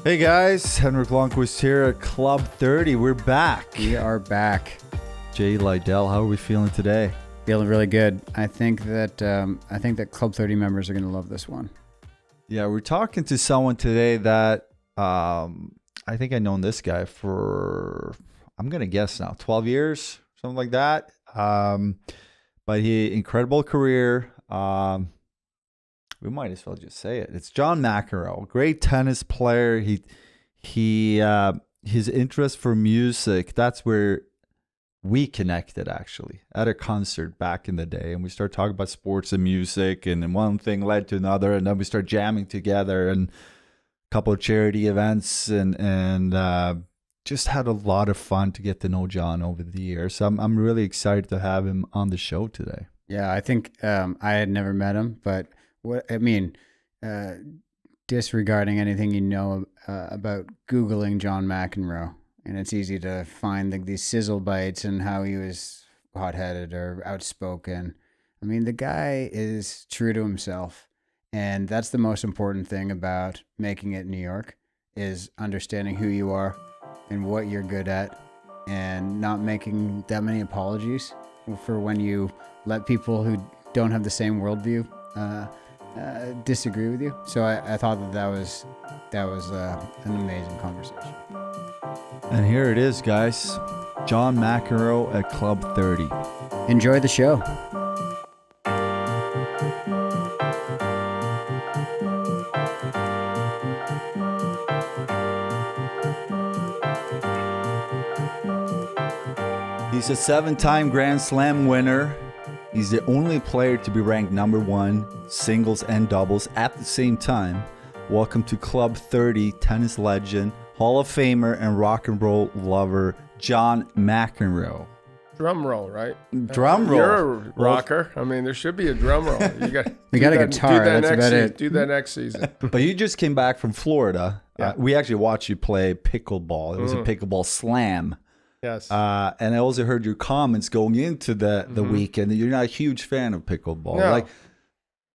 Hey guys, Henrik Lundqvist here at Club 30. We're back. We are back. Jay Lydell, how are we feeling today? Feeling really good. I think that Club 30 members are going to love this one. Yeah, we're talking to someone today that I think I've known this guy for, I'm going to guess now, 12 years, something like that. But incredible career. We might as well just say it. It's John McEnroe, great tennis player. His interest for music, that's where we connected actually at a concert back in the day. And we started talking about sports and music, and then one thing led to another, and then we started jamming together and a couple of charity events and just had a lot of fun to get to know John over the years. So I'm really excited to have him on the show today. Yeah, I think I had never met him, but disregarding anything you know about Googling John McEnroe, and it's easy to find these sizzle bites and how he was hot-headed or outspoken. I mean, the guy is true to himself, and that's the most important thing about making it in New York, is understanding who you are and what you're good at, and not making that many apologies for when you let people who don't have the same worldview disagree with you. So I thought that was an amazing conversation. And here it is, guys. John McEnroe at Club 30. Enjoy the show. He's a 7-time Grand Slam winner. He's the only player to be ranked number 1, singles and doubles at the same time. Welcome to Club 30, tennis legend, Hall of Famer, and rock and roll lover, John McEnroe. Drum roll, right? Drum roll. You're a rocker. I mean, there should be a drum roll. We got a guitar. That's about it. Do that next season. But you just came back from Florida. Yeah. We actually watched you play pickleball. It was a pickleball slam. Yes. And I also heard your comments going into the weekend that you're not a huge fan of pickleball. No.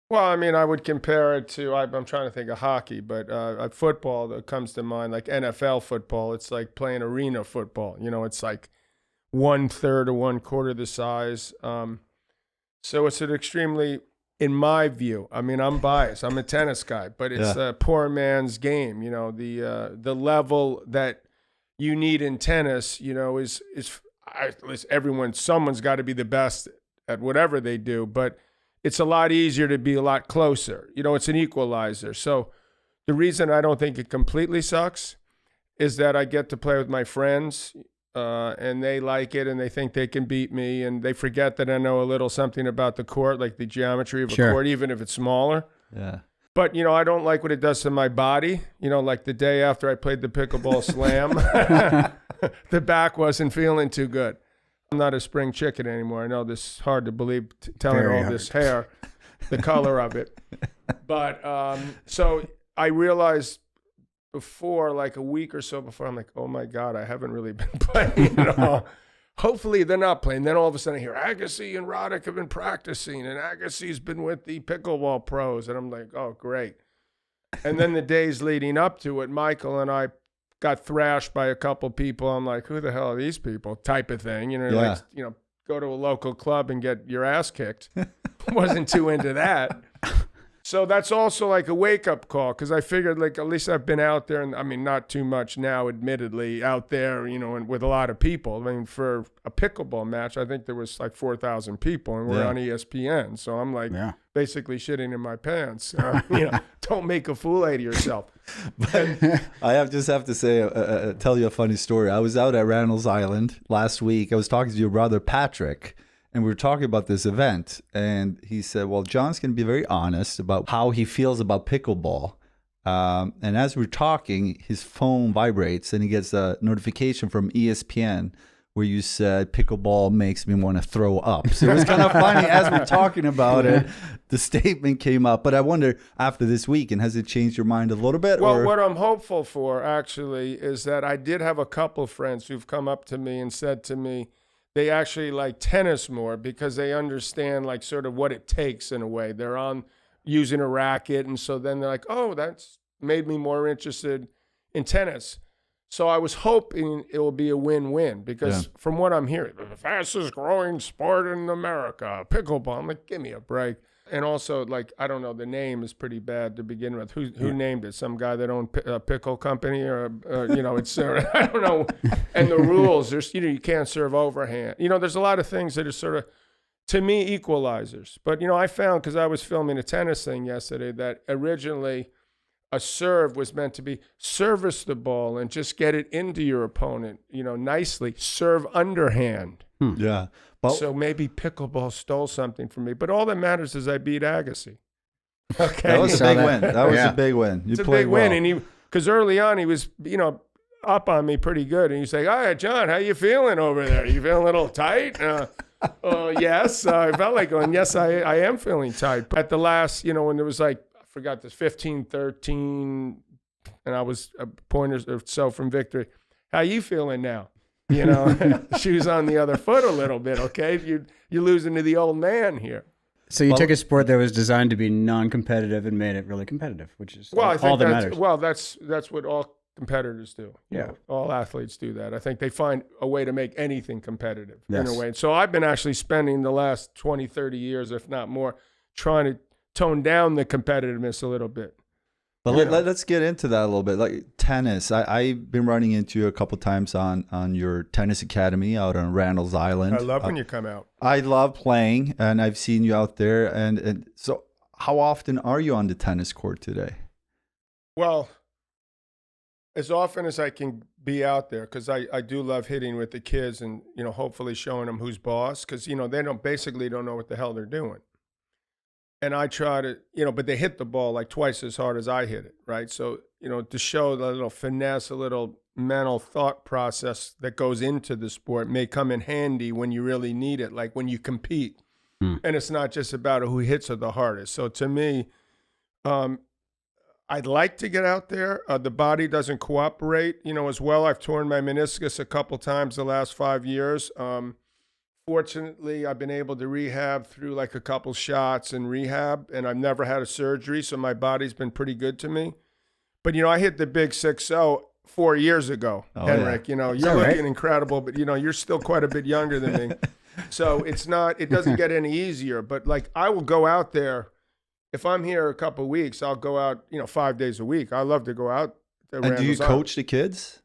Well, I mean, I would compare it to, I'm trying to think of hockey, but football that comes to mind, like NFL football. It's like playing arena football. You know, it's like 1/3 or 1/4 the size. So it's an extremely, in my view, I mean, I'm biased. I'm a tennis guy, but it's a poor man's game. You know, the level that you need in tennis, you know, someone's got to be the best at whatever they do, but it's a lot easier to be a lot closer. You know, it's an equalizer. So the reason I don't think it completely sucks is that I get to play with my friends, and they like it, and they think they can beat me, and they forget that I know a little something about the court, like the geometry of a court, even if it's smaller. Yeah. But, you know, I don't like what it does to my body. You know, like the day after I played the pickleball slam, the back wasn't feeling too good. I'm not a spring chicken anymore. I know this is hard to believe, telling Very all hard. this hair, the color of it. But so I realized before, like a week or so before, I'm like, oh, my God, I haven't really been playing at all. Hopefully they're not playing. Then all of a sudden I hear Agassi and Roddick have been practicing, and Agassi's been with the pickleball pros. And I'm like, oh, great. And then the days leading up to it, Michael and I got thrashed by a couple people. I'm like, who the hell are these people? Type of thing. You know, like, you know, go to a local club and get your ass kicked. Wasn't too into that. So that's also like a wake-up call, because I figured, like, at least I've been out there, and I mean, not too much now, admittedly, out there, you know, and with a lot of people. I mean, for a pickleball match, I think there was like 4,000 people, and we're on ESPN. So I'm like basically shitting in my pants. You know, don't make a fool out of yourself. But I just have to say, tell you a funny story. I was out at Randall's Island last week. I was talking to your brother, Patrick, and we were talking about this event, and he said, well, John's going to be very honest about how he feels about pickleball. And as we're talking, his phone vibrates, and he gets a notification from ESPN where you said, pickleball makes me want to throw up. So it was kind of funny as we're talking about it, the statement came up. But I wonder, after this weekend, has it changed your mind a little bit? Well, what I'm hopeful for, actually, is that I did have a couple of friends who've come up to me and said to me, they actually like tennis more because they understand like sort of what it takes in a way. They're on using a racket, and so then they're like, oh, that's made me more interested in tennis. So I was hoping it will be a win-win because from what I'm hearing, the fastest growing sport in America, pickleball. I'm like, give me a break. And also, like, I don't know, the name is pretty bad to begin with. Who named it? Some guy that owned a pickle company, or it's I don't know. And the rules, there's you can't serve overhand. There's a lot of things that are sort of, to me, equalizers. But I found, because I was filming a tennis thing yesterday, that originally a serve was meant to be service the ball and just get it into your opponent, nicely. Serve underhand. Yeah. Well, so maybe pickleball stole something from me, but all that matters is I beat Agassi. Okay, that was a big win. That was a big win. It's a big win, and because early on he was, up on me pretty good, and he's like, "All right, John, how you feeling over there? You feeling a little tight?" Yes, I felt like going. Yes, I am feeling tight. But at the last, when there was like, I forgot this 15-13, and I was a point or so from victory. How you feeling now? Shoes on the other foot a little bit, okay? You're losing to the old man here. So you took a sport that was designed to be non-competitive and made it really competitive, which is all that matters. Well, that's what all competitors do. All athletes do that. I think they find a way to make anything competitive in a way. So I've been actually spending the last 20, 30 years, if not more, trying to tone down the competitiveness a little bit. But let's get into that a little bit. Like tennis, I've been running into you a couple times on your tennis academy out on Randall's Island. I love when you come out. I love playing, and I've seen you out there. And so how often are you on the tennis court today? Well, as often as I can be out there, because I do love hitting with the kids and, hopefully showing them who's boss, because, they don't know what the hell they're doing. And I try to, but they hit the ball like twice as hard as I hit it, right? So, to show the little finesse, a little mental thought process that goes into the sport may come in handy when you really need it, like when you compete. And it's not just about who hits it the hardest. So to me, I'd like to get out there. The body doesn't cooperate, as well. I've torn my meniscus a couple times the last 5 years. Fortunately, I've been able to rehab through like a couple shots and rehab, and I've never had a surgery, so my body's been pretty good to me. But, I hit the big 6-0 4 years ago, Henrik. Yeah. You're looking incredible, but, you're still quite a bit younger than me. So it doesn't get any easier. But, like, I will go out there. If I'm here a couple of weeks, I'll go out, 5 days a week. I love to go out. And do you coach the kids?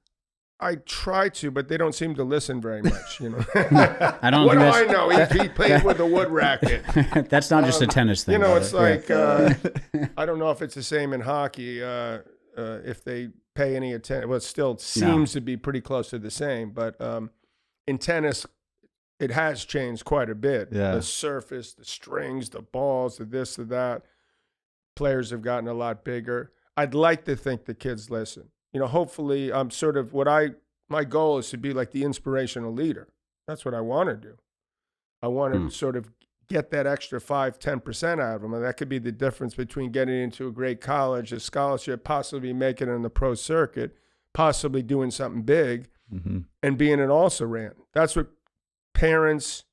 I try to, but they don't seem to listen very much. I don't. What do I know? He played with a wood racket. That's not just a tennis thing. It's like I don't know if it's the same in hockey. If they pay any attention, well, it still seems to be pretty close to the same. But in tennis, it has changed quite a bit. Yeah. The surface, the strings, the balls, the this, the that. Players have gotten a lot bigger. I'd like to think the kids listen. Hopefully I'm sort of my goal is to be like the inspirational leader. That's what I want to do. I want to sort of get that extra 5-10% out of them. And that could be the difference between getting into a great college, a scholarship, possibly making it on the pro circuit, possibly doing something big, and being an also-ran. That's what parents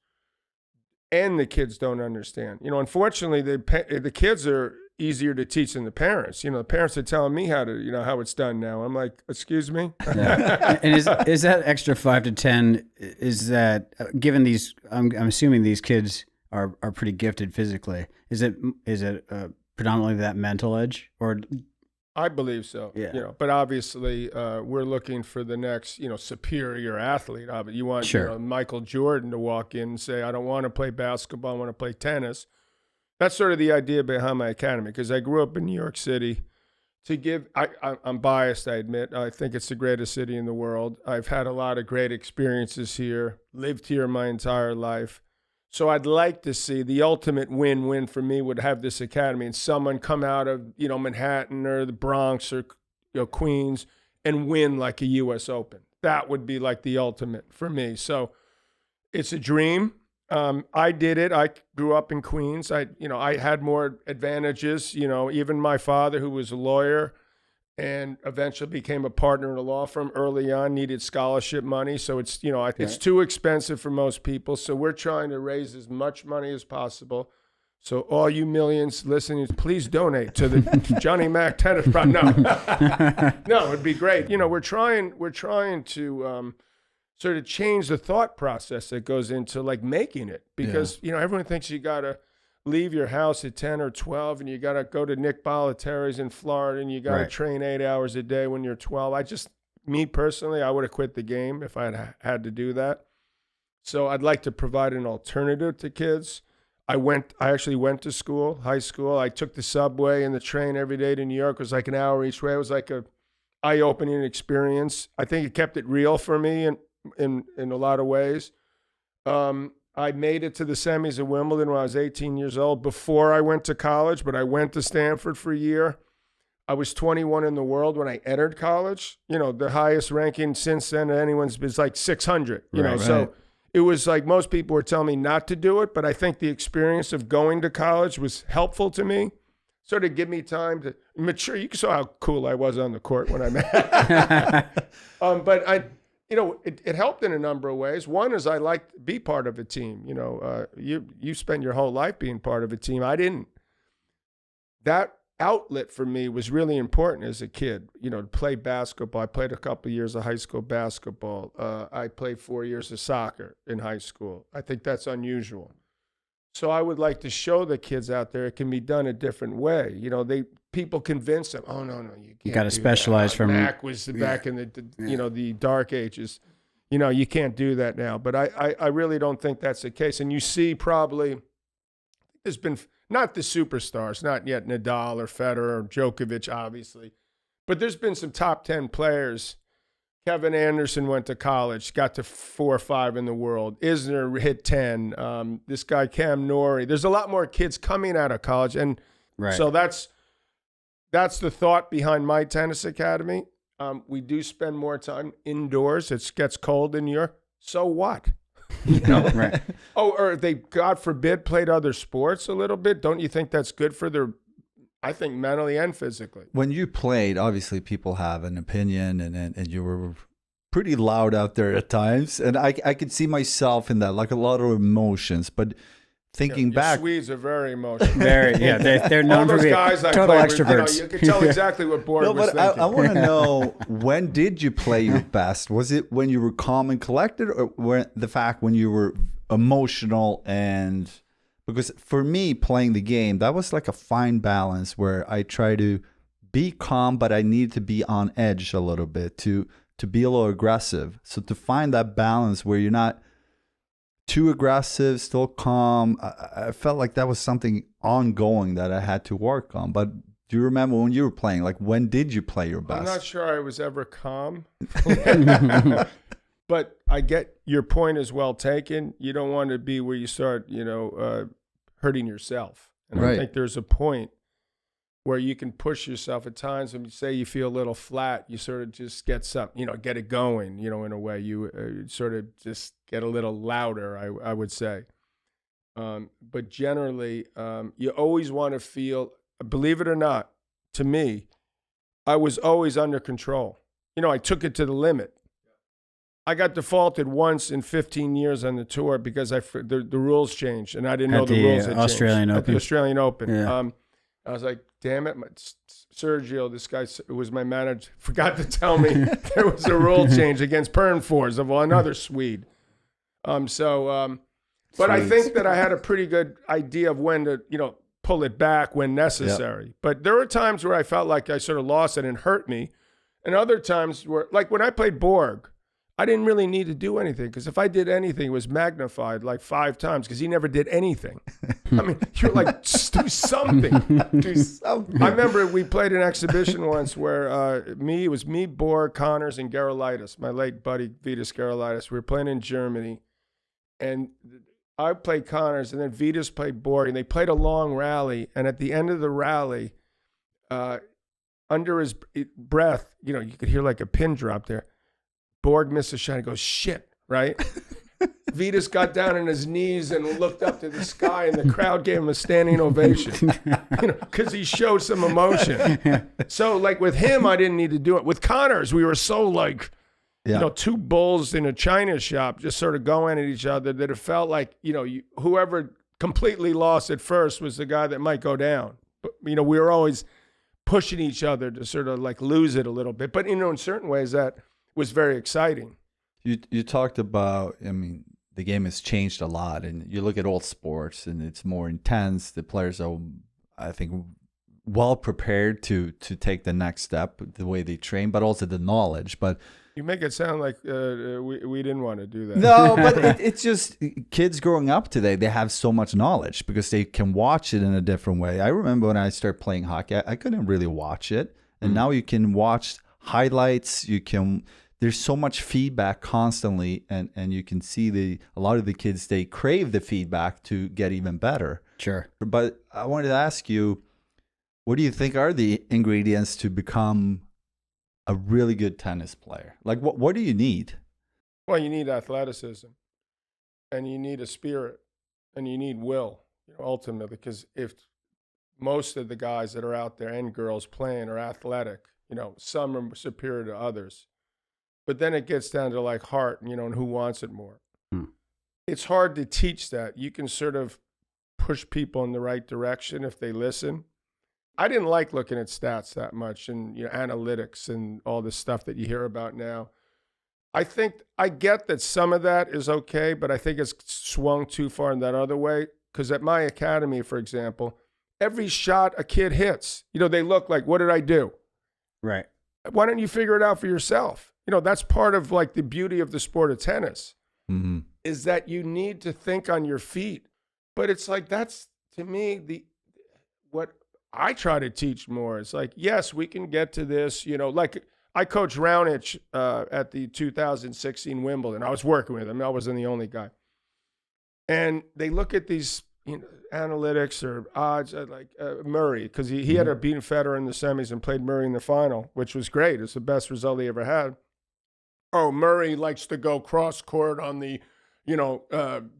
and the kids don't understand. Unfortunately, the kids are easier to teach than the parents. The parents are telling me how to, how it's done now. I'm like, excuse me? Yeah. And is that extra 5 to 10, is that, given these, I'm assuming these kids are pretty gifted physically. Is it predominantly that mental edge, or? I believe so. Yeah. But obviously we're looking for the next, superior athlete. You want Michael Jordan to walk in and say, I don't want to play basketball, I want to play tennis. That's sort of the idea behind my academy, because I grew up in New York City. I'm biased, I admit. I think it's the greatest city in the world. I've had a lot of great experiences here, lived here my entire life. So I'd like to see the ultimate win-win for me would have this academy and someone come out of, Manhattan or the Bronx or Queens and win like a U.S. Open. That would be like the ultimate for me. So it's a dream. I did it. I grew up in Queens. I had more advantages. Even my father, who was a lawyer and eventually became a partner in a law firm early on, needed scholarship money. So it's, it's too expensive for most people. So we're trying to raise as much money as possible So all you millions listening, please donate to the Johnny Mac Tennis Pro. No, no, it'd be great. You know, we're trying to sort of change the thought process that goes into like making it, because you know, everyone thinks you gotta leave your house at 10 or 12 and you gotta go to Nick Balateri's in Florida and you gotta train 8 hours a day when you're 12. Me personally, I would have quit the game if I had to do that. So I'd like to provide an alternative to kids. I actually went to school, high school. I took the subway and the train every day to New York. It was like an hour each way. It was like a eye-opening experience. I think it kept it real for me in a lot of ways. I made it to the semis of Wimbledon when I was 18 years old before I went to college, but I went to Stanford for a year. I was 21 in the world when I entered college. You know, the highest ranking since then anyone's is like 600, you know, so it was like most people were telling me not to do it, but I think the experience of going to college was helpful to me, sort of give me time to mature. You saw how cool I was on the court when I met. But it helped in a number of ways. One is I liked to be part of a team. You know, you spent your whole life being part of a team. I didn't. That outlet for me was really important as a kid, you know, to play basketball. I played a couple of years of high school basketball. I played 4 years of soccer in high school. I think that's unusual. So I would like to show the kids out there it can be done a different way. You know, people convince them, oh, no, you can't. You got to specialize from. Mac was back in the dark ages. You know, you can't do that now. But I really don't think that's the case. And you see probably there's been not the superstars, not yet Nadal or Federer or Djokovic, obviously. But there's been some top 10 players. Kevin Anderson went to college, got to 4 or 5 in the world. Isner hit 10. This guy, Cam Norrie. There's a lot more kids coming out of college. And so that's the thought behind my tennis academy. We do spend more time indoors. It gets cold in New York. So what? You know? Oh, or they, God forbid, played other sports a little bit. Don't you think that's good for their, I think, mentally and physically? When you played, obviously people have an opinion, and you were pretty loud out there at times. And I could see myself in that, like a lot of emotions. But thinking back, Swedes are very emotional. They're known for being total extroverts. You can tell exactly what Borg was thinking. I want to know, when did you play your best? Was it when you were calm and collected, or when you were emotional? And because for me, playing the game, that was like a fine balance where I try to be calm, but I need to be on edge a little bit to be a little aggressive. So to find that balance where you're not too aggressive, still calm. I felt like that was something ongoing that I had to work on. But do you remember when you were playing? Like, when did you play your best? I'm not sure I was ever calm. But I get your point is well taken. You don't want to be where you start, hurting yourself. And I think there's a point where you can push yourself at times. When you say you feel a little flat, you sort of just get it going, in a way. You sort of just get a little louder, I would say. But generally, you always want to feel, believe it or not, to me, I was always under control. I took it to the limit. I got defaulted once in 15 years on the tour because the rules changed, and I didn't know the rules had changed. At the Australian Open. Yeah. I was like, damn it, Sergio, this guy who was my manager, forgot to tell me there was a rule change against Pernfors of another Swede. But I think that I had a pretty good idea of when to, pull it back when necessary. Yep. But there were times where I felt like I sort of lost it and hurt me. And other times where, like when I played Borg, I didn't really need to do anything, because if I did anything, it was magnified like 5 times, because he never did anything. I mean, you're like, do something. Do something. I remember we played an exhibition once where it was me, Borg, Connors, and Gerolaitis, my late buddy Vitas Gerolaitis. We were playing in Germany, and I played Connors, and then Vitas played Borg, and they played a long rally. And at the end of the rally, under his breath, you could hear like a pin drop there. Borg missed a shot and goes, shit, right? Vitas got down on his knees and looked up to the sky, and the crowd gave him a standing ovation, because he showed some emotion. So, like with him, I didn't need to do it. With Connors, we were so like, 2 bulls in a china shop just sort of going at each other that it felt like, whoever completely lost at first was the guy that might go down. But, we were always pushing each other to sort of like lose it a little bit. But, in certain ways that was very exciting. You talked about, I mean, the game has changed a lot, and you look at old sports and it's more intense. The players are, I think, well prepared to take the next step, the way they train, but also the knowledge. But you make it sound like we didn't want to do that. No, but it's just kids growing up today, they have so much knowledge because they can watch it in a different way. I remember when I started playing hockey, I couldn't really watch it. And now you can watch highlights. There's so much feedback constantly, and you can see a lot of the kids, they crave the feedback to get even better. Sure. But I wanted to ask you, what do you think are the ingredients to become a really good tennis player? Like, what do you need? Well, you need athleticism, and you need a spirit, and you need will, ultimately, because if most of the guys that are out there and girls playing are athletic, some are superior to others. But then it gets down to like heart, and who wants it more. It's hard to teach that. You can sort of push people in the right direction if they listen. I didn't like looking at stats that much and analytics and all this stuff that you hear about now. I think I get that some of that is okay, but I think it's swung too far in that other way. Because at my academy, for example, every shot a kid hits, they look like, what did I do? Right. Why don't you figure it out for yourself? That's part of like the beauty of the sport of tennis, is that you need to think on your feet. But it's like, that's to me what I try to teach more. It's like, yes, we can get to this, like I coached Raonic at the 2016 Wimbledon. I was working with him. I wasn't the only guy. And they look at these analytics or odds, like Murray, because he had a beaten Federer in the semis and played Murray in the final, which was great. It's the best result he ever had. Oh, Murray likes to go cross court on the,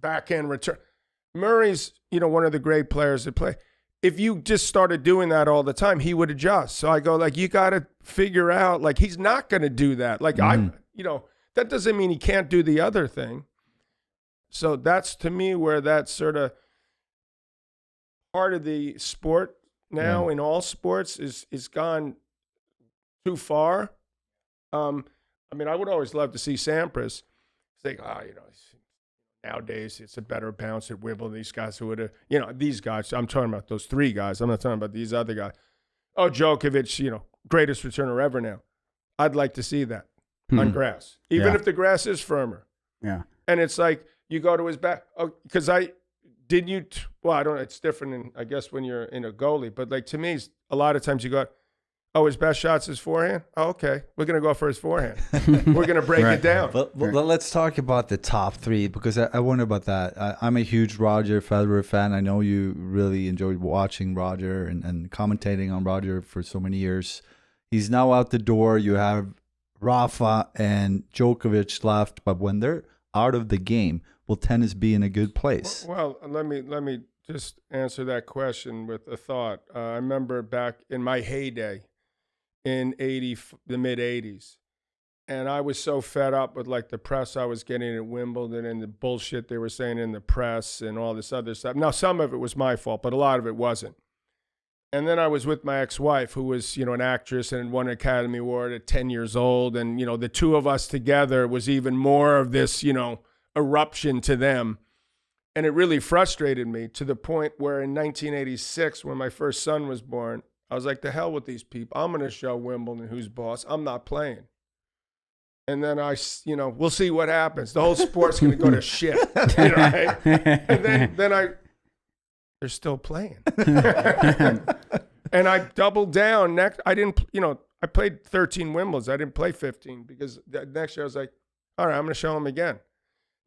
backhand return. Murray's, one of the great players to play. If you just started doing that all the time, he would adjust. So I go, like, you got to figure out, like, he's not going to do that. Like, that doesn't mean he can't do the other thing. So that's, to me, where that sort of part of the sport now in all sports is gone too far. I would always love to see Sampras think, nowadays it's a better bounce at Wimbledon. These guys who would have, these guys, I'm talking about those three guys. I'm not talking about these other guys. Oh, Djokovic, greatest returner ever now. I'd like to see that on grass, even if the grass is firmer. Yeah. And it's like, you go to his back. Oh, because I don't know. It's different, I guess, when you're in a goalie. But like, to me, a lot of times you go, oh, his best shot's his forehand? Oh, okay. We're going to go for his forehand. We're going to break it down. But let's talk about the top three, because I wonder about that. I'm a huge Roger Federer fan. I know you really enjoyed watching Roger and commentating on Roger for so many years. He's now out the door. You have Rafa and Djokovic left. But when they're out of the game, will tennis be in a good place? Well, let me just answer that question with a thought. I remember back in my heyday, in the mid 80s, and I was so fed up with like the press I was getting at Wimbledon and the bullshit they were saying in the press and all this other stuff. Now, some of it was my fault, but a lot of it wasn't. And then I was with my ex-wife, who was, an actress and won an Academy Award at 10 years old. And, the two of us together was even more of this, eruption to them. And it really frustrated me to the point where in 1986, when my first son was born, I was like, the hell with these people. I'm going to show Wimbledon who's boss. I'm not playing. And then we'll see what happens. The whole sport's going to go to shit. Right? And then they're still playing. And I doubled down. Next, I didn't, I played 13 Wimbledons. I didn't play 15 because next year I was like, all right, I'm going to show them again.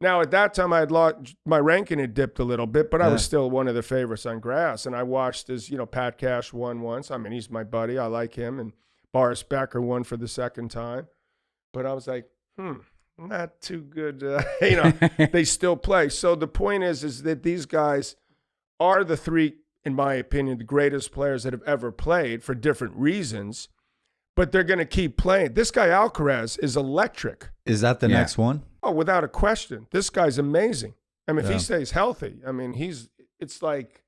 Now, at that time, I had lost, my ranking had dipped a little bit, but I was still one of the favorites on grass. And I watched as, Pat Cash won once. I mean, he's my buddy. I like him. And Boris Becker won for the second time. But I was like, not too good. They still play. So the point is that these guys are the three, in my opinion, the greatest players that have ever played for different reasons. But they're going to keep playing. This guy, Alcaraz, is electric. Is that the next one? Oh, without a question. This guy's amazing. I mean, if he stays healthy, I mean, it's like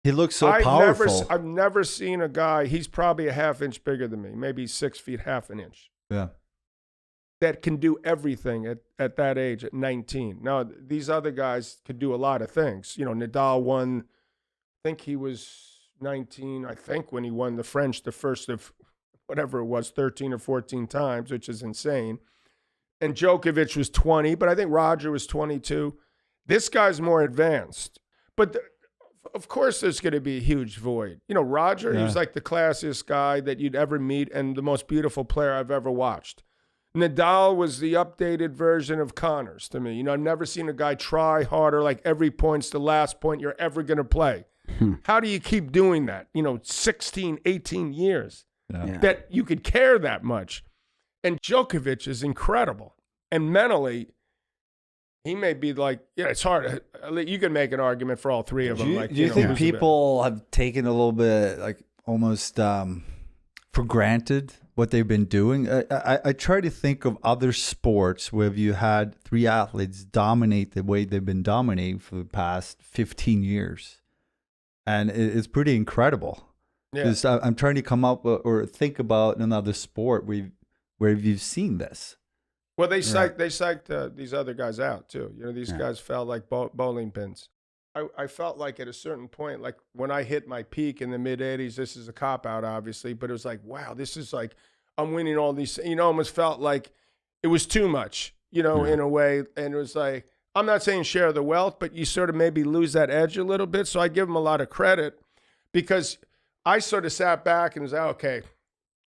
He looks so powerful. I've never seen a guy. He's probably a half inch bigger than me, maybe 6 feet, half an inch. Yeah. That can do everything at that age, at 19. Now, these other guys could do a lot of things. You know, Nadal won, I think he was 19, I think, when he won the French, the first of whatever it was, 13 or 14 times, which is insane. And Djokovic was 20, but I think Roger was 22. This guy's more advanced. But of course there's going to be a huge void. You know, Roger, he was like the classiest guy that you'd ever meet and the most beautiful player I've ever watched. Nadal was the updated version of Connors to me. You know, I've never seen a guy try harder, like every point's the last point you're ever going to play. How do you keep doing that? You know, 16, 18 years that you could care that much. And Djokovic is incredible. And mentally, he may be like, it's hard. You can make an argument for all three of them. Do you think people have taken a little bit, like almost for granted what they've been doing? I try to think of other sports where you had three athletes dominate the way they've been dominating for the past 15 years. And it's pretty incredible. Yeah. I'm trying to come up or think about another sport where you've seen this. Well, they psyched these other guys out too. You know, these guys felt like bowling pins. I felt like at a certain point, like when I hit my peak in the mid 80s, this is a cop out, obviously, but it was like, wow, this is like, I'm winning all these, you know, almost felt like it was too much, you know, in a way. And it was like, I'm not saying share the wealth, but you sort of maybe lose that edge a little bit. So I give them a lot of credit because I sort of sat back and was like, okay,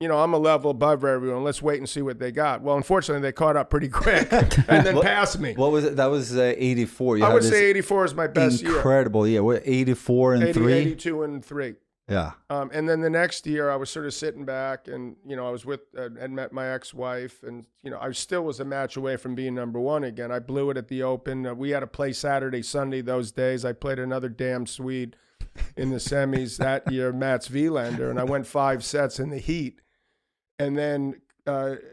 you know, I'm a level above everyone. Let's wait and see what they got. Well, unfortunately, they caught up pretty quick and then passed me. What was it? That was 84. I would say 84 is my best year. Incredible. Yeah. What, 84 and 3? 82 and 3. Yeah. And then the next year, I was sort of sitting back and, you know, I was with and met my ex-wife. And, you know, I still was a match away from being number one again. I blew it at the Open. We had to play Saturday, Sunday those days. I played another damn Swede in the semis that year, Mats Wilander, and I went 5 sets in the heat. And then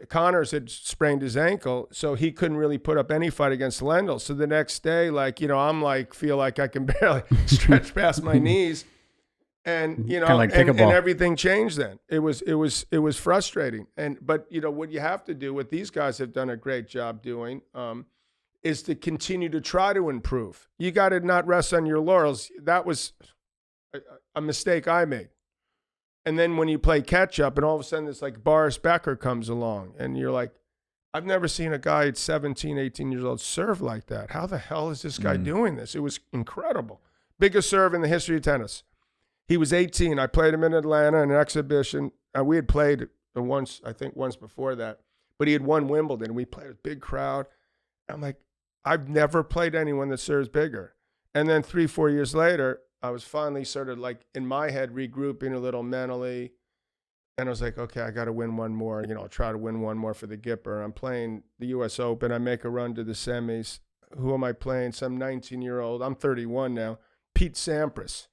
Connors had sprained his ankle, so he couldn't really put up any fight against Lendl. So the next day, like, you know, I'm like, feel like I can barely stretch past my knees. And, you know, like and everything changed then. It was frustrating. But, you know, what you have to do, what these guys have done a great job doing, is to continue to try to improve. You got to not rest on your laurels. That was a mistake I made. And then when you play catch up and all of a sudden it's like Boris Becker comes along and you're like, I've never seen a guy at 17, 18 years old serve like that. How the hell is this guy doing this? It was incredible. Biggest serve in the history of tennis. He was 18. I played him in Atlanta in an exhibition. We had played once before that, but he had won Wimbledon. We played a big crowd. I'm like, I've never played anyone that serves bigger. And then 3-4 years later, I was finally sort of like in my head regrouping a little mentally. And I was like, okay, I got to win one more. You know, I'll try to win one more for the Gipper. I'm playing the U.S. Open. I make a run to the semis. Who am I playing? Some 19-year-old. I'm 31 now. Pete Sampras.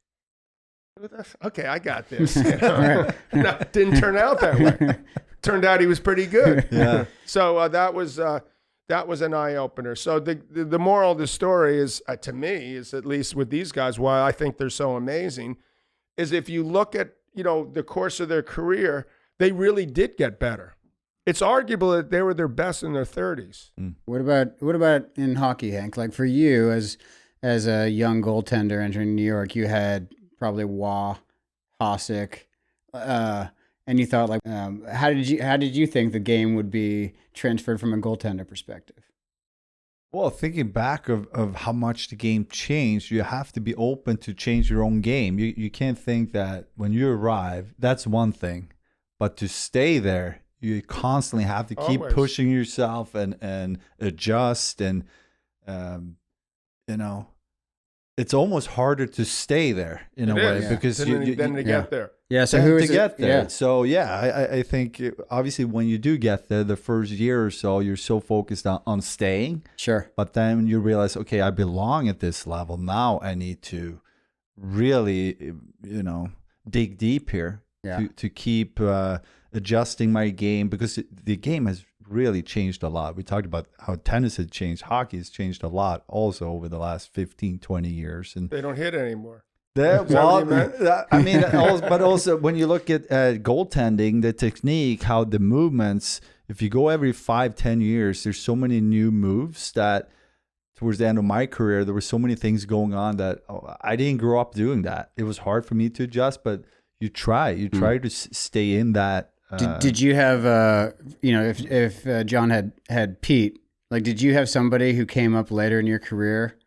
Okay, I got this. You know? No, didn't turn out that way. Turned out he was pretty good. Yeah. So that was an eye opener. So the moral of the story is, to me, is at least with these guys, why I think they're so amazing, is if you look at, you know, the course of their career, they really did get better. It's arguable that they were their best in their 30s. What about in hockey, Hank? Like for you as a young goaltender entering New York, you had probably Waugh, Hasek, and you thought like, how did you think the game would be transferred from a goaltender perspective? Well, thinking back of how much the game changed, you have to be open to change your own game. You can't think that when you arrive, that's one thing, but to stay there, you constantly have to keep pushing yourself and adjust, and you know, it's almost harder to stay there in a way because then to get there. Yeah, so who is to get there? Yeah. So yeah, I think obviously when you do get there, the first year or so, you're so focused on staying. Sure. But then you realize, okay, I belong at this level. Now I need to really, you know, dig deep here to keep adjusting my game, because the game has really changed a lot. We talked about how tennis had changed. Hockey has changed a lot also over the last 15, 20 years. And They don't hit anymore. I mean, but also when you look at goaltending, the technique, how the movements, if you go every 5-10 years, there's so many new moves that towards the end of my career, there were so many things going on that I didn't grow up doing that. It was hard for me to adjust, but you try to stay in that. Did you have, if John had Pete, like, did you have somebody who came up later in your career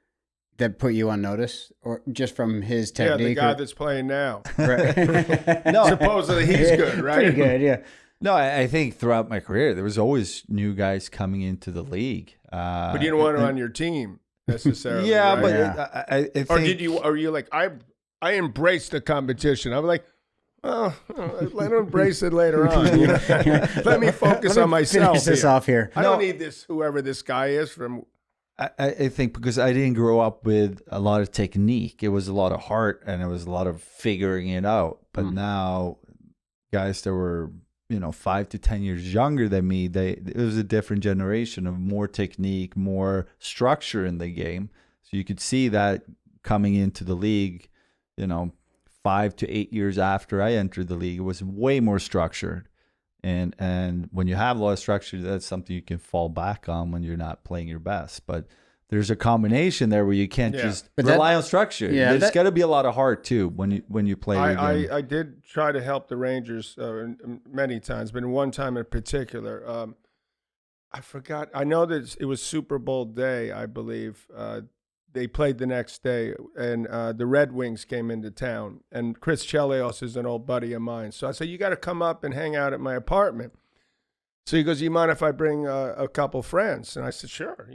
that put you on notice, or just from his technique? Yeah, the guy that's playing now. Right. No, Supposedly he's good, right? Pretty good, yeah. No, I think throughout my career, there was always new guys coming into the league. But you don't want him on your team necessarily. Yeah, right? but Yeah. I think, Or did you? Are you like I embraced the competition? I'm like, oh, let him embrace it later on. You know? Let me focus on myself. Finish this here. off here. I don't need this. Whoever this guy is from. I think because I didn't grow up with a lot of technique, it was a lot of heart and it was a lot of figuring it out. But now, guys that were 5 to 10 years younger than me, it was a different generation of more technique, more structure in the game. So you could see that coming into the league, 5 to 8 years after I entered the league, it was way more structured. And when you have a lot of structure, that's something you can fall back on when you're not playing your best. But there's a combination there where you can't just rely on structure. Yeah, there's got to be a lot of heart too when you play your game. I did try to help the Rangers many times, but one time in particular, I forgot. I know that it was Super Bowl day, I believe. They played the next day, and the Red Wings came into town. And Chris Chelios is an old buddy of mine. So I said, you got to come up and hang out at my apartment. So he goes, you mind if I bring a couple friends? And I said, sure,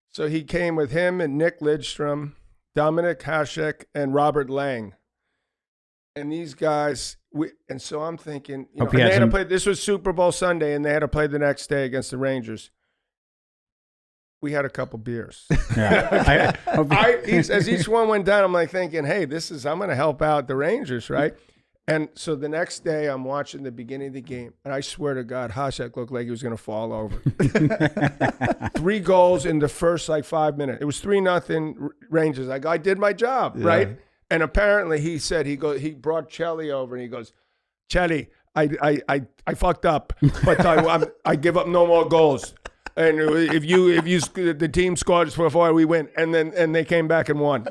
So he came with him and Nick Lidstrom, Dominic Hasek, and Robert Lang. And these guys, and so I'm thinking, and they had to play. This was Super Bowl Sunday, and they had to play the next day against the Rangers. We had a couple beers. Yeah. As each one went down, I'm like thinking, hey, I'm going to help out the Rangers, right? And so the next day, I'm watching the beginning of the game, and I swear to God, Hasek looked like he was going to fall over. 3 goals in the first 5 minutes. It was 3-0 Rangers. I did my job, right? And apparently, he said he brought Chelly over, and he goes, Chelly, I fucked up, but I give up no more goals. And if the team scores for 4, we win. And they came back and won.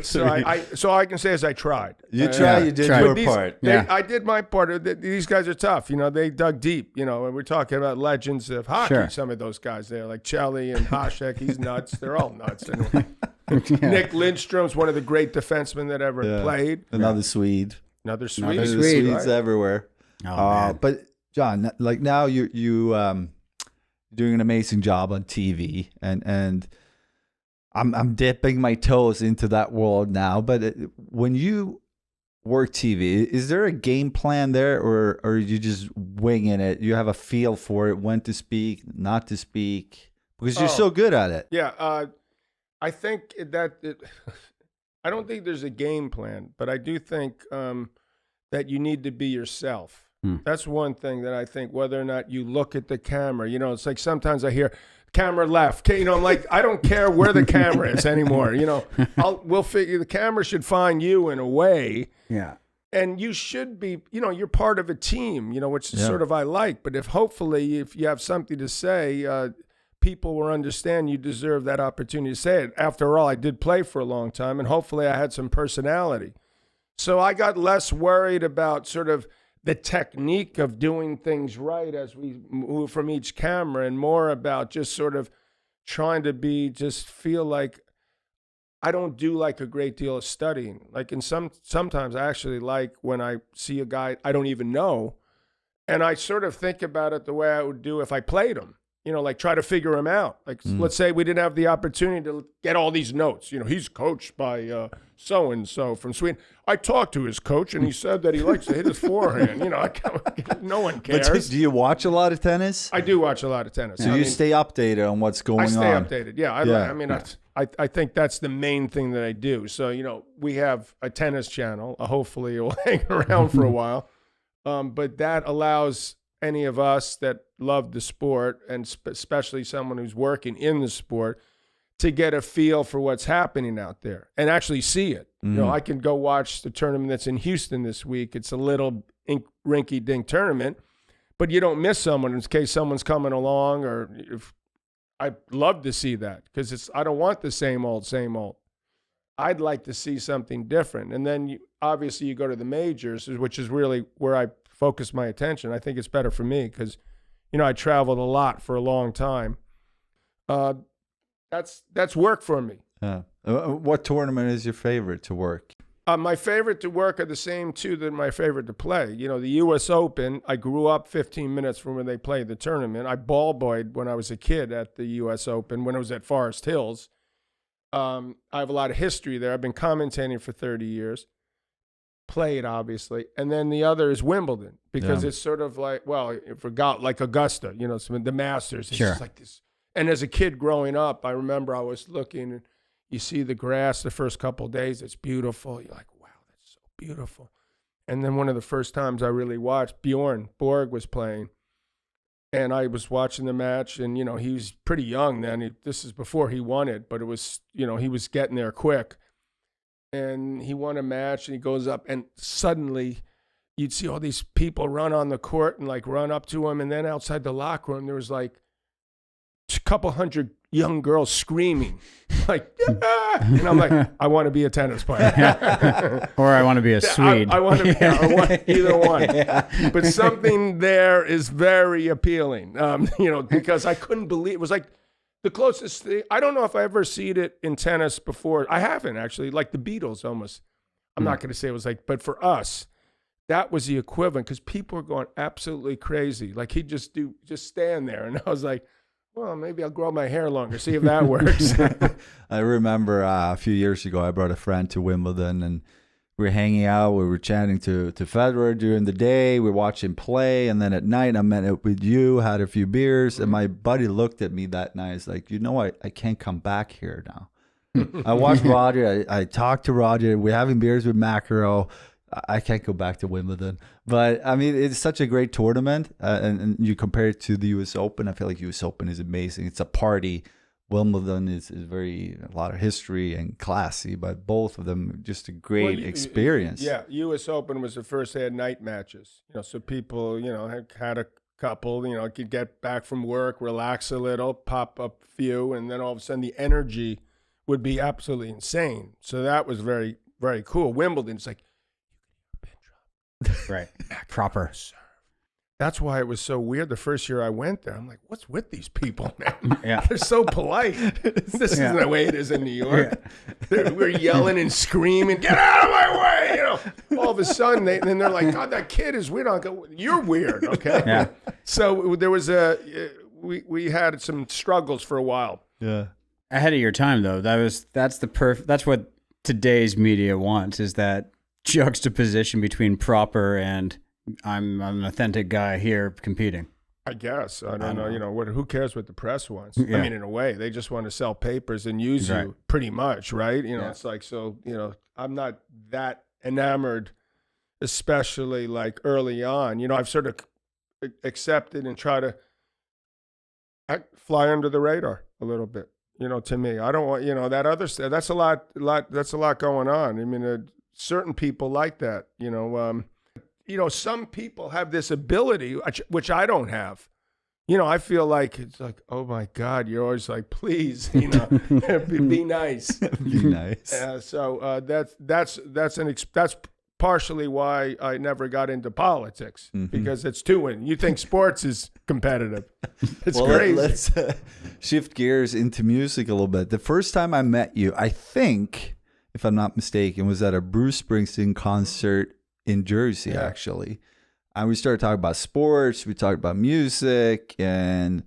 So I can say as I tried. You tried. You did your part. I did my part. These guys are tough. They dug deep. And we're talking about legends of hockey. Sure. Some of those guys there, like Chelly and Hasek. He's nuts. They're all nuts. Nick Lindstrom's one of the great defensemen that ever played. Another Swede. Another Swede. Swedes right? everywhere. But John, like now you doing an amazing job on TV, and I'm dipping my toes into that world now. But when you work TV, is there a game plan there, or are you just winging it? You have a feel for it, when to speak, not to speak, because you're so good at it. Yeah, I think that I don't think there's a game plan, but I do think that you need to be yourself. That's one thing that I think, whether or not you look at the camera, it's like sometimes I hear camera left, I'm like, I don't care where the camera is anymore. We'll figure the camera should find you in a way. Yeah. And you should be, you're part of a team, which is sort of I like. But if you have something to say, people will understand you deserve that opportunity to say it. After all, I did play for a long time, and hopefully I had some personality. So I got less worried about sort of the technique of doing things right as we move from each camera, and more about just sort of trying to feel like I don't do like a great deal of studying. Like sometimes I actually like when I see a guy I don't even know, and I sort of think about it the way I would do if I played him. Like try to figure him out. Like let's say we didn't have the opportunity to get all these notes. He's coached by so-and-so from Sweden. I talked to his coach, and he said that he likes to hit his forehand. No one cares. But do you watch a lot of tennis? I do watch a lot of tennis. So you stay updated on what's going on. I stay updated. Yeah. I think that's the main thing that I do. So, we have a tennis channel. Hopefully it will hang around for a while. But that allows any of us that love the sport, and especially someone who's working in the sport, to get a feel for what's happening out there and actually see it. You know, I can go watch the tournament that's in Houston this week. It's a little rinky-dink tournament, but you don't miss someone in case someone's coming along, or if I'd love to see that, because I don't want the same old. I'd like to see something different. And then obviously you go to the majors, which is really where I focus my attention. I think it's better for me because, you know, I traveled a lot for a long time. That's work for me. What tournament is your favorite to work? My favorite to work are the same two that my favorite to play. You know, the U.S. Open, I grew up 15 minutes from where they played the tournament. I ball boyed when I was a kid at the U.S. Open when I was at Forest Hills. I have a lot of history there. I've been commentating for 30 years. Played, obviously. And then the other is Wimbledon, because it's sort of like, well, forgot like Augusta, you know, the Masters. It's just like this. And as a kid growing up, I remember I was looking, and you see the grass the first couple of days. It's beautiful. You're like, wow, that's so beautiful. And then one of the first times I really watched, Bjorn Borg was playing. And I was watching the match, and, you know, he was pretty young then. This is before he won it, but it was, you know, he was getting there quick. And he won a match, and he goes up, and suddenly you'd see all these people run on the court and, like, run up to him. And then outside the locker room, there was, like, a couple hundred young girls screaming, like, yeah! And I'm like, I want to be a tennis player. Or I want to be a Swede. I want to be either one. But something there is very appealing, you know, because I couldn't believe it was like the closest thing. I don't know if I ever seen it in tennis before. I haven't, actually, like the Beatles almost. I'm not going to say it was like, but for us, that was the equivalent, because people were going absolutely crazy. Like he'd just stand there. And I was like, well, maybe I'll grow my hair longer, see if that works. I remember a few years ago, I brought a friend to Wimbledon, and we were hanging out. We were chatting to Federer during the day. We were watching play. And then at night, I met up with you, had a few beers. And my buddy looked at me that night. He's like, you know, I can't come back here now. I watched Roger. I talked to Roger. We're having beers with McEnroe. I can't go back to Wimbledon. But, I mean, it's such a great tournament. And you compare it to the U.S. Open. I feel like U.S. Open is amazing. It's a party. Wimbledon is a lot of history and classy, but both of them just a great experience. Yeah, U.S. Open was the first they had night matches. You know, so people, you know, had a couple, you know, could get back from work, relax a little, pop up a few, and then all of a sudden the energy would be absolutely insane. So that was very, very cool. Wimbledon's like, right, proper. That's why it was so weird the first year I went there. I'm like, what's with these people, man? Yeah. They're so polite. This isn't the way it is in New York. Yeah. We're yelling and screaming, get out of my way! You know, all of a sudden, then they're like, God, that kid is weird. You're weird, okay? Yeah. So there was we had some struggles for a while. Yeah. Ahead of your time, though. That's what today's media wants, is that juxtaposition between proper and I'm an authentic guy here competing. I guess. I don't know. You know, who cares what the press wants? Yeah. I mean, in a way, they just want to sell papers and use you pretty much, right? You know, It's like, so, you know, I'm not that enamored, especially like early on. You know, I've sort of accepted and try to fly under the radar a little bit. You know, to me, I don't want, you know, that other stuff. That's a lot going on. I mean, certain people like that, you know. You know, some people have this ability, which I don't have. You know, I feel like it's like, oh my God, you're always like, please, you know, be nice. Be nice. So that's partially why I never got into politics, because it's you think sports is competitive. It's crazy. Let's shift gears into music a little bit. The first time I met you, I think, if I'm not mistaken, was at a Bruce Springsteen concert in Jersey, actually. And we started talking about sports, we talked about music, and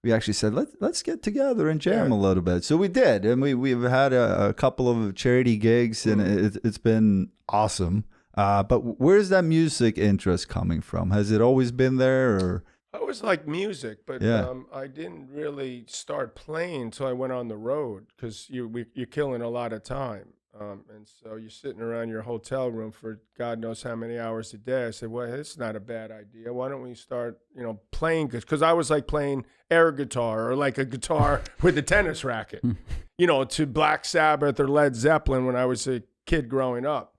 we actually said, let's get together and jam a little bit. So we did, and we've had a couple of charity gigs, and it's been awesome. But where's that music interest coming from? Has it always been there, or? I always liked music, but I didn't really start playing until I went on the road, because you're killing a lot of time. And so you're sitting around your hotel room for God knows how many hours a day. I said, well, it's not a bad idea. Why don't we start, playing? Because I was like playing air guitar or like a guitar with a tennis racket, to Black Sabbath or Led Zeppelin when I was a kid growing up.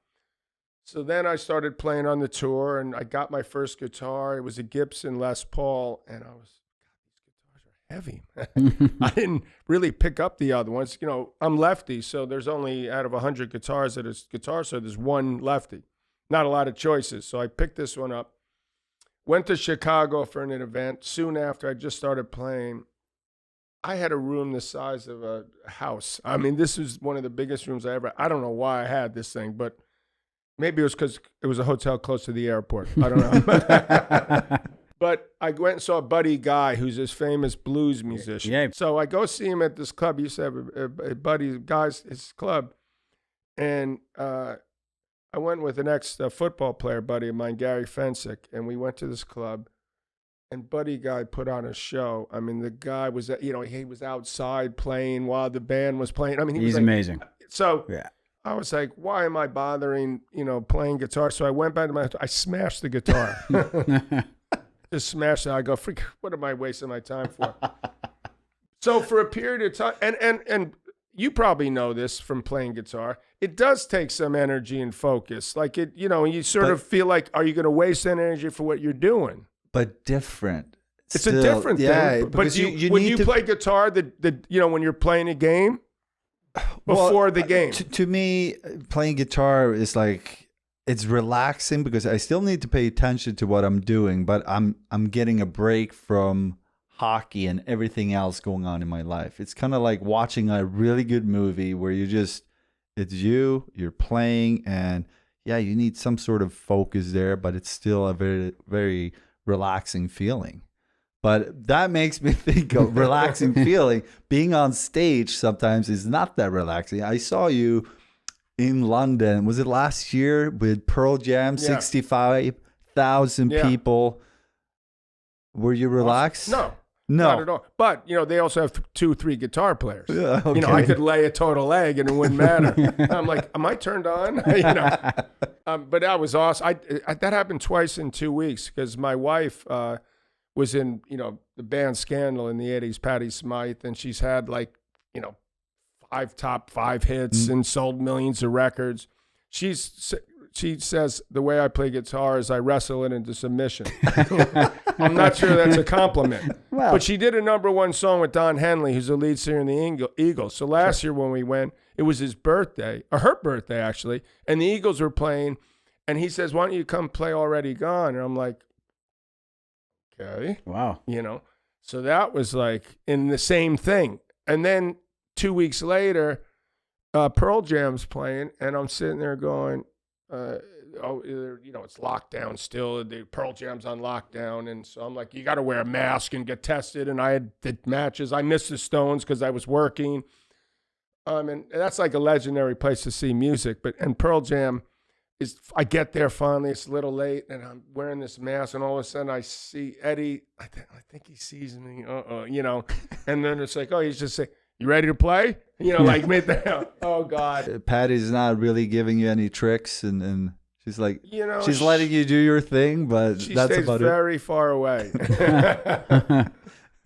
So then I started playing on the tour, and I got my first guitar. It was a Gibson Les Paul, and I was, God, these guitars are heavy. I didn't really pick up the other ones. I'm lefty, so there's only out of 100 guitars that is guitar, so there's one lefty. Not a lot of choices. So I picked this one up. Went to Chicago for an event. Soon after I just started playing, I had a room the size of a house. I mean, this was one of the biggest rooms I don't know why I had this thing, but maybe it was because it was a hotel close to the airport. I don't know. But I went and saw Buddy Guy, who's this famous blues musician. Yeah. So I go see him at this club. He used to have a buddy, his club. And I went with an ex-football player buddy of mine, Gary Fensick, and we went to this club. And Buddy Guy put on a show. I mean, the guy was, he was outside playing while the band was playing. I mean, he's amazing. So yeah. I was like, why am I bothering, playing guitar? So I went back to I smashed the guitar. Just smashed it. I go, freak, what am I wasting my time for? So for a period of time, and you probably know this from playing guitar, it does take some energy and focus. Like you sort of feel like, are you going to waste energy for what you're doing? But different. It's a different thing. Yeah, but when you play guitar, when you're playing a game, before the game. To me, playing guitar is like, it's relaxing because I still need to pay attention to what I'm doing, but I'm getting a break from hockey and everything else going on in my life. It's kind of like watching a really good movie where you're playing, and yeah, you need some sort of focus there, but it's still a very, very relaxing feeling. But that makes me think of relaxing feeling. Being on stage sometimes is not that relaxing. I saw you in London. Was it last year with Pearl Jam? 65,000 people. Were you relaxed? No, not at all. But they also have 2-3 guitar players. Yeah, okay. I could lay a total egg and it wouldn't matter. I'm like, am I turned on? But that was awesome. That happened twice in 2 weeks because my wife was in, the band Scandal in the 80s, Patti Smythe, and she's had 5 top 5 hits and sold millions of records. She says the way I play guitar is I wrestle it into submission. I'm not sure that's a compliment. Well, but she did a #1 song with Don Henley, who's the lead singer in the Eagles. So last year when we went, it was his birthday, or her birthday actually, and the Eagles were playing, and he says, why don't you come play Already Gone? And I'm like, okay. Wow. So that was like in the same thing. And then 2 weeks later, Pearl Jam's playing, and I'm sitting there going, it's lockdown still. The Pearl Jam's on lockdown. And so I'm like, you got to wear a mask and get tested. And I had the matches. I missed the Stones because I was working. And that's like a legendary place to see music. And Pearl Jam I get there finally, it's a little late, and I'm wearing this mask, and all of a sudden I see Eddie. I think he sees me, and then it's like, oh, he's just saying, you ready to play? Like mid there. Oh God. Patty's not really giving you any tricks, and she's like, she's letting you do your thing, but she that's stays about very far away.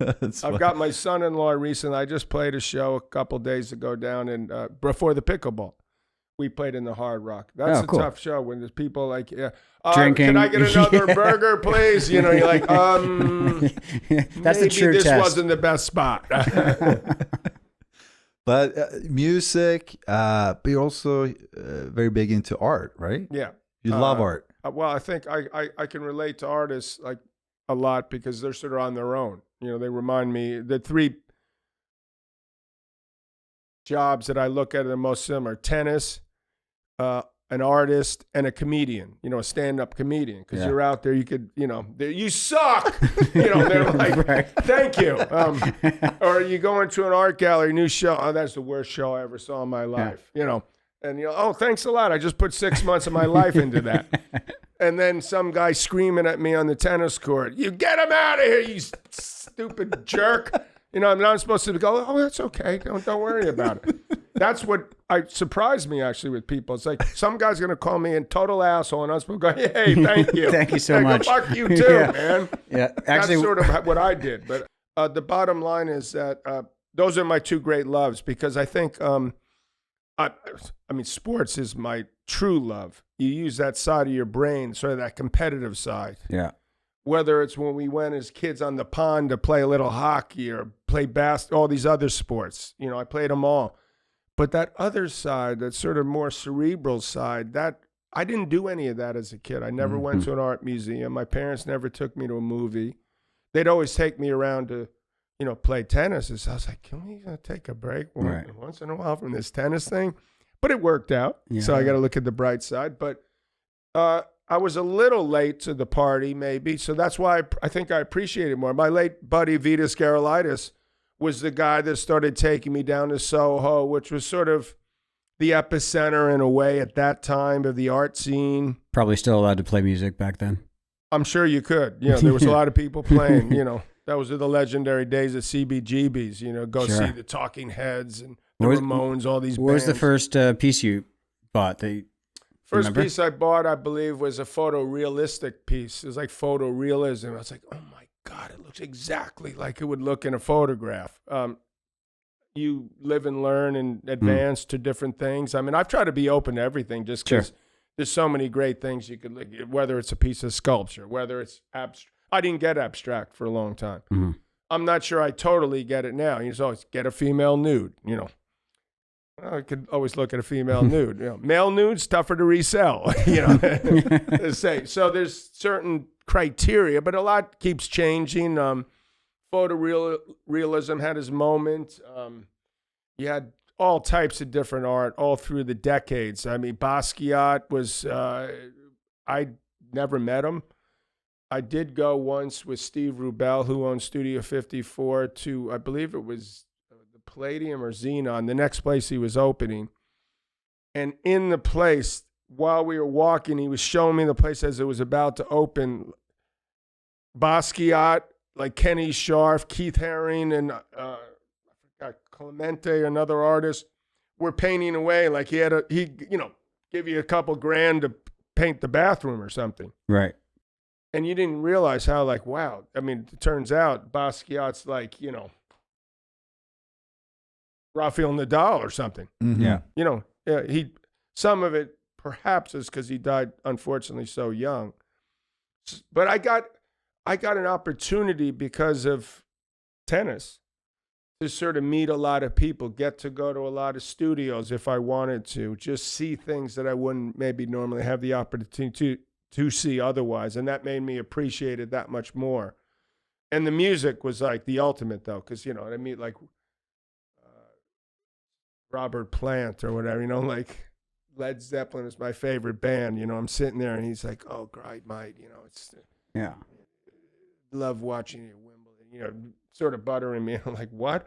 I've got my son-in-law recently. I just played a show a couple days ago down in before the Pickleball. We played in the Hard Rock. That's cool. Tough show when there's people like, drinking. Can I get another burger, please? You're like, that's the true this test. wasn't the best spot. But music, but you're also very big into art, right? Yeah. You love art. Well, I think I can relate to artists like a lot because they're sort of on their own. They remind me, the 3 jobs that I look at are the most similar: tennis, an artist, and a comedian, a stand-up comedian. Because you're out there, you could, you suck. They're like, right. Thank you. Or you go into an art gallery, new show. Oh, that's the worst show I ever saw in my life. And oh, thanks a lot. I just put 6 months of my life into that. And then some guy screaming at me on the tennis court, you get him out of here, you stupid jerk. I'm not supposed to go, oh, that's okay. Don't worry about it. That's what surprised me actually with people. It's like some guy's gonna call me a total asshole, and us will go, "Hey, thank you, Thank you so much." Fuck you too, Yeah. man. Yeah, actually, That's sort of what I did. But the bottom line is that those are my two great loves, because I think, I mean, sports is my true love. You use that side of your brain, sort of that competitive side. yeah, Whether it's when we went as kids on the pond to play a little hockey or play all these other sports. You know, I played them all. But that other side, that sort of more cerebral side, that I didn't do any of that as a kid. I never went to an art museum. My parents never took me to a movie. They'd always take me around to, you know, play tennis. So I was like, can we take a break once in a while from this tennis thing? But it worked out. Yeah. So I got to look at the bright side. But I was a little late to the party, maybe. So that's why I think I appreciate it more. My late buddy, Vitas Gerulaitis, was the guy that started taking me down to Soho, which was sort of the epicenter in a way at that time of the art scene. probably still allowed to play music back then. I'm sure you could. You know, there was a lot of people playing, you know. That was the legendary days of CBGBs, you know, go Sure. see the Talking Heads and the What was- Ramones, all these What was the bands. first piece you bought? First remember? piece I bought, I believe, was a photorealistic piece. It was like photorealism. I was like, oh my God, it looks exactly like it would look in a photograph. You live and learn and advance to different things. I mean, I've tried to be open to everything just because Sure. there's so many great things you could look at, whether it's a piece of sculpture, whether it's abstract. I didn't get abstract for a long time. Mhm. I'm not sure I totally get it now. You just always get a female nude, you know. Well, I could always look at a female nude. You know, male nudes tougher to resell. You know, say so. There's certain criteria, but a lot keeps changing. Photorealism had its moment. You had all types of different art all through the decades. I mean, Basquiat was. I never met him. I did go once with Steve Rubel, who owned Studio 54, to, I believe it was the Palladium or Xenon, the next place he was opening. And in the place, while we were walking, he was showing me the place as it was about to open. Basquiat, like Kenny Scharf, Keith Haring, and I forgot, Clemente, another artist, were painting away like he give you a couple grand to paint the bathroom or something. Right. And you didn't realize how, like, wow. I mean, it turns out Basquiat's like, you know, Rafael Nadal or something. Mhm. Yeah. You know, some of it perhaps is because he died, unfortunately, so young. But I got an opportunity because of tennis to sort of meet a lot of people, get to go to a lot of studios if I wanted to, just see things that I wouldn't maybe normally have the opportunity to see otherwise. And that made me appreciate it that much more. And the music was like the ultimate, though, because, you know what I mean? Like Robert Plant or whatever, you know, like Led Zeppelin is my favorite band. You know, I'm sitting there and he's like, oh, great, mate. You know, it's Yeah. love watching you at Wimbledon, you know, sort of buttering me. I'm like, what?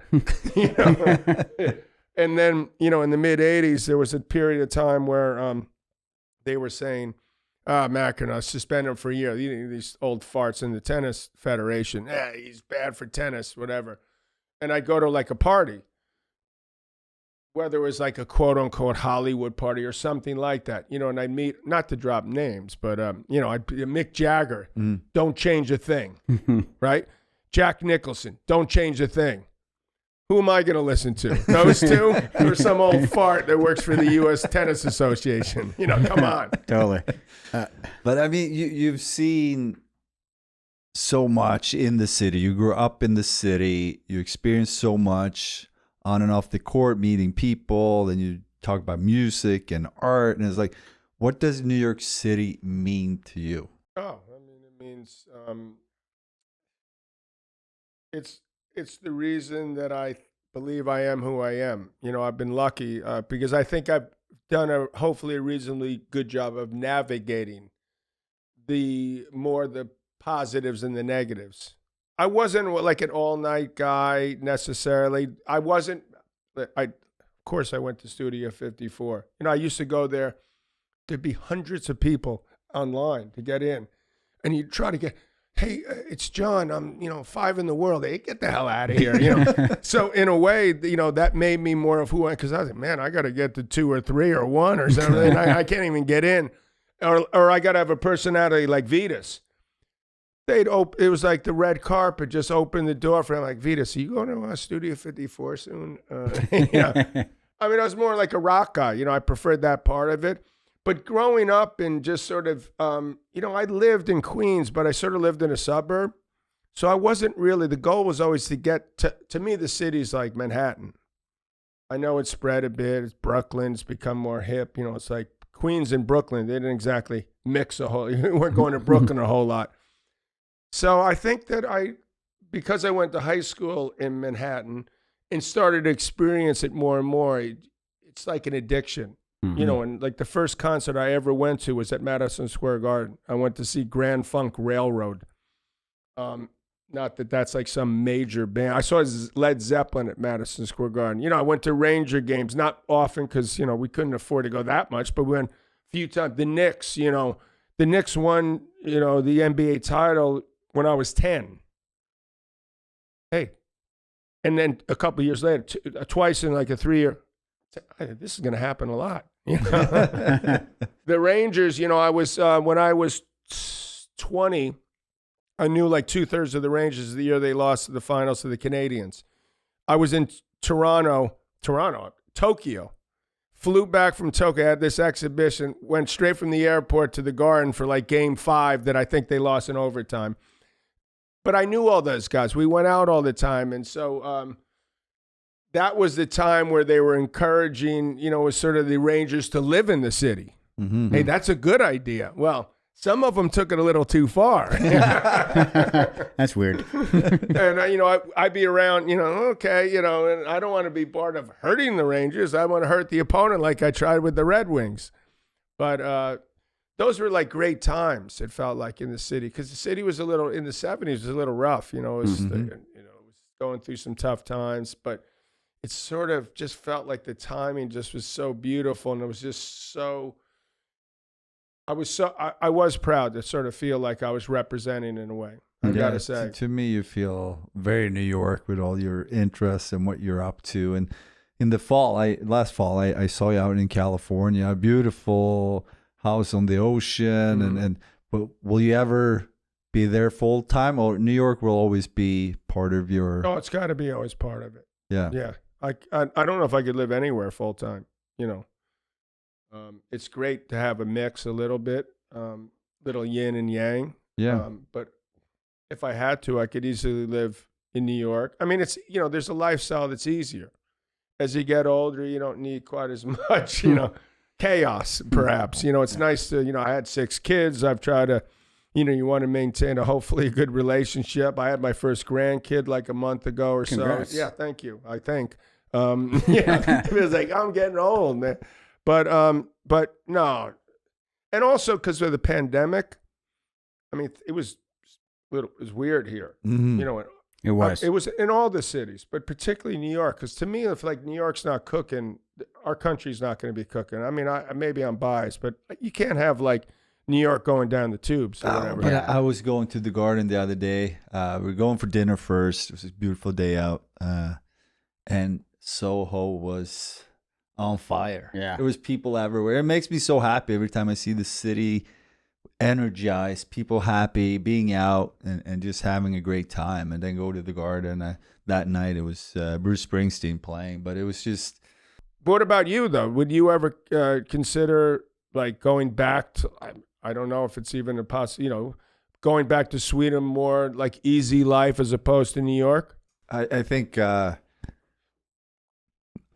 You know? And then, you know, in the mid 80s, there was a period of time where they were saying, McEnroe, suspend him for a year. These old farts in the tennis federation. He's bad for tennis, whatever. And I'd go to like a party, whether it was like a quote unquote Hollywood party or something like that, you know, and I'd meet, not to drop names, but, you know, Mick Jagger, don't change a thing, right? Jack Nicholson, don't change a thing. Who am I going to listen to? Those two or some old fart that works for the U.S. Tennis Association? You know, come on. Totally. But I mean, you've seen so much in the city. You grew up in the city. You experienced so much on and off the court, meeting people, and you talk about music and art. And it's like, what does New York City mean to you? Oh, I mean, it means it's the reason that I believe I am who I am. You know, I've been lucky because I think I've done hopefully a reasonably good job of navigating the positives and the negatives. I wasn't like an all-night guy necessarily. Of course I went to Studio 54. You know, I used to go there. There'd be hundreds of people online to get in. And you try to get, hey, it's John. I'm, 5 in the world. Hey, get the hell out of here. So in a way, that made me more of who because I was like, man, I got to get to 2 or 3 or 1 or something. I can't even get in. Or I got to have a personality like Vitas. It was like the red carpet just opened the door for him. Like, Vitas, are you going to Studio 54 soon? I mean, I was more like a rock guy. I preferred that part of it. But growing up and just sort of, I lived in Queens, but I sort of lived in a suburb. So I wasn't really, the goal was always to get to me, the city's like Manhattan. I know it's spread a bit. It's Brooklyn. It's become more hip. It's like Queens and Brooklyn. They didn't exactly mix a whole, we weren't going to Brooklyn a whole lot. So I think that because I went to high school in Manhattan and started to experience it more and more, it's like an addiction. Mm-hmm. And like the first concert I ever went to was at Madison Square Garden. I went to see Grand Funk Railroad. Not that that's like some major band. I saw Led Zeppelin at Madison Square Garden. I went to Ranger games, not often because, we couldn't afford to go that much, but we went a few times. The Knicks, the Knicks won, the NBA title when I was 10. Hey. And then a couple of years later, twice in like a 3-year, this is going to happen a lot. The Rangers, I was when I was 20, I knew like 2/3 of the Rangers the year they lost the finals to the Canadians. I was in Tokyo, flew back from Tokyo, had this exhibition, went straight from the airport to the Garden for like game 5 that I think they lost in overtime. But I knew all those guys. We went out all the time. And so that was the time where they were encouraging, was sort of the Rangers to live in the city. Mm-hmm. Hey, that's a good idea. Well, some of them took it a little too far. That's weird. And, I'd be around, okay, and I don't want to be part of hurting the Rangers. I want to hurt the opponent like I tried with the Red Wings. But those were like great times, it felt like, in the city, because the city was in the 70s, was a little rough, it was, it was going through some tough times, but it sort of just felt like the timing just was so beautiful, and it was just so, I was proud to sort of feel like I was representing in a way, I gotta say. To me, you feel very New York with all your interests and what you're up to. And in the fall, last fall, I saw you out in California, a beautiful house on the ocean, but will you ever be there full time, or New York will always be part of your? Oh, it's got to be always part of it. Yeah. I don't know if I could live anywhere full time. It's great to have a mix, a little bit, little yin and yang. Yeah. But if I had to, I could easily live in New York. I mean, it's there's a lifestyle that's easier. As you get older, you don't need quite as much, chaos, perhaps. It's nice to, I had 6 kids. I've tried to, you want to maintain hopefully a good relationship. I had my first grandkid like a month ago or Congrats. so. Yeah, thank you, I think. It was like, I'm getting old, man. But no. And also because of the pandemic, I mean, it was weird here. Mm-hmm. It was. It was in all the cities, but particularly New York. Because to me, if like New York's not cooking, our country's not going to be cooking. I mean, maybe I'm biased, but you can't have like New York going down the tubes or whatever. But I was going to the Garden the other day. We were going for dinner first. It was a beautiful day out, and Soho was on fire. Yeah, there was people everywhere. It makes me so happy every time I see the city energized, people happy, being out and just having a great time. And then go to the Garden. That night it was Bruce Springsteen playing, but it was just. What about you though? Would you ever consider like going back to? I don't know if it's even a possible. Going back to Sweden, more like easy life as opposed to New York. I think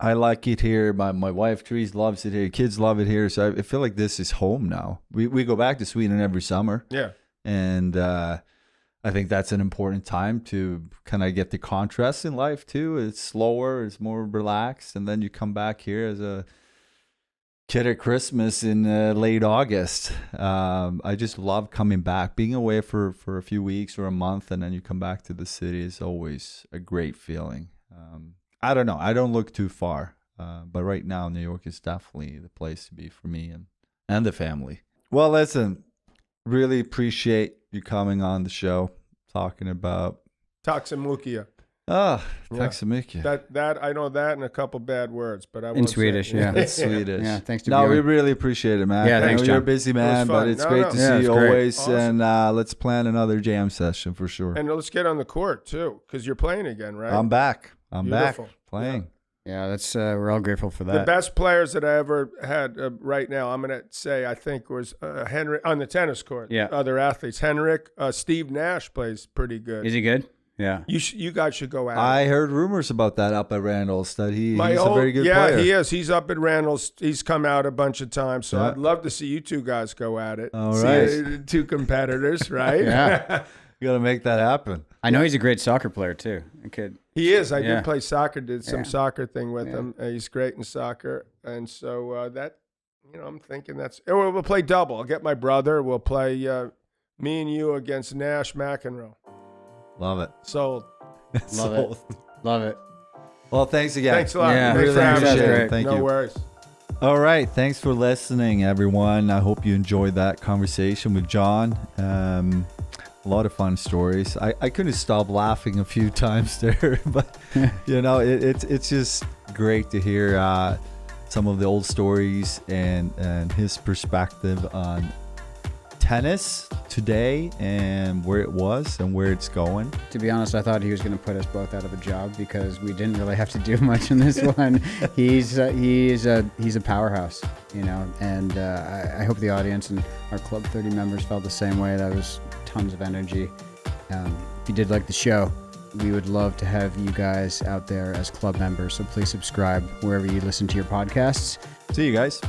I like it here. My wife Therese loves it here. Kids love it here. So I feel like this is home now. We go back to Sweden every summer. Yeah. And I think that's an important time to kind of get the contrast in life too. It's slower, it's more relaxed, and then you come back here as a kid at Christmas in late August. I just love coming back. Being away for a few weeks or a month, and then you come back to the city is always a great feeling. I don't know. I don't look too far, but right now New York is definitely the place to be for me and the family. Well, listen, really appreciate you coming on the show, talking about Taksamukia. Taksamukia. That I know that and a couple bad words, but I won't In say Swedish, it. yeah. It's Swedish. Yeah, thanks to No, Bjorn. we really appreciate it, man. Yeah, I thanks, know you're a John. busy It man, was but fun. it's No, great no. to Yeah, see it's you great. always. Awesome. And let's plan another jam session for sure. And let's get on the court too, because you're playing again, right? I'm back. I'm Beautiful. back playing. Yeah, that's we're all grateful for The that. best players that I ever had right now, I'm going to say, I think was Henrik on the tennis court. Yeah. Other athletes. Henrik, Steve Nash plays pretty good. Is he good? Yeah. You guys should go at it. I heard rumors about that up at Randall's that he's a very good yeah, player. he is. He's up at Randall's. He's come out a bunch of times. So Yeah. I'd love to see you two guys go at it. All See, right. two competitors, right? Yeah. You got to make that happen. I know he's a great soccer player too. A kid. He is. I Yeah. did play soccer, did some Yeah. soccer thing with Yeah. him. He's great in soccer. And so I'm thinking we'll play double. I'll get my brother. We'll play me and you against Nash McEnroe. Love it. Sold. Love it. Love it. Well, thanks again. Thanks a lot. Yeah. Thanks Really for having appreciate me. it. Thank no you. worries. All right. Thanks for listening, everyone. I hope you enjoyed that conversation with John. A lot of fun stories. I couldn't stop laughing a few times there, but it's just great to hear some of the old stories and his perspective on tennis today and where it was and where it's going. To be honest, I thought he was going to put us both out of a job because we didn't really have to do much in this one. He's a powerhouse, and I hope the audience and our Club 30 members felt the same way. That was tons of energy. If you did like the show, we would love to have you guys out there as club members. So please subscribe wherever you listen to your podcasts. See you guys.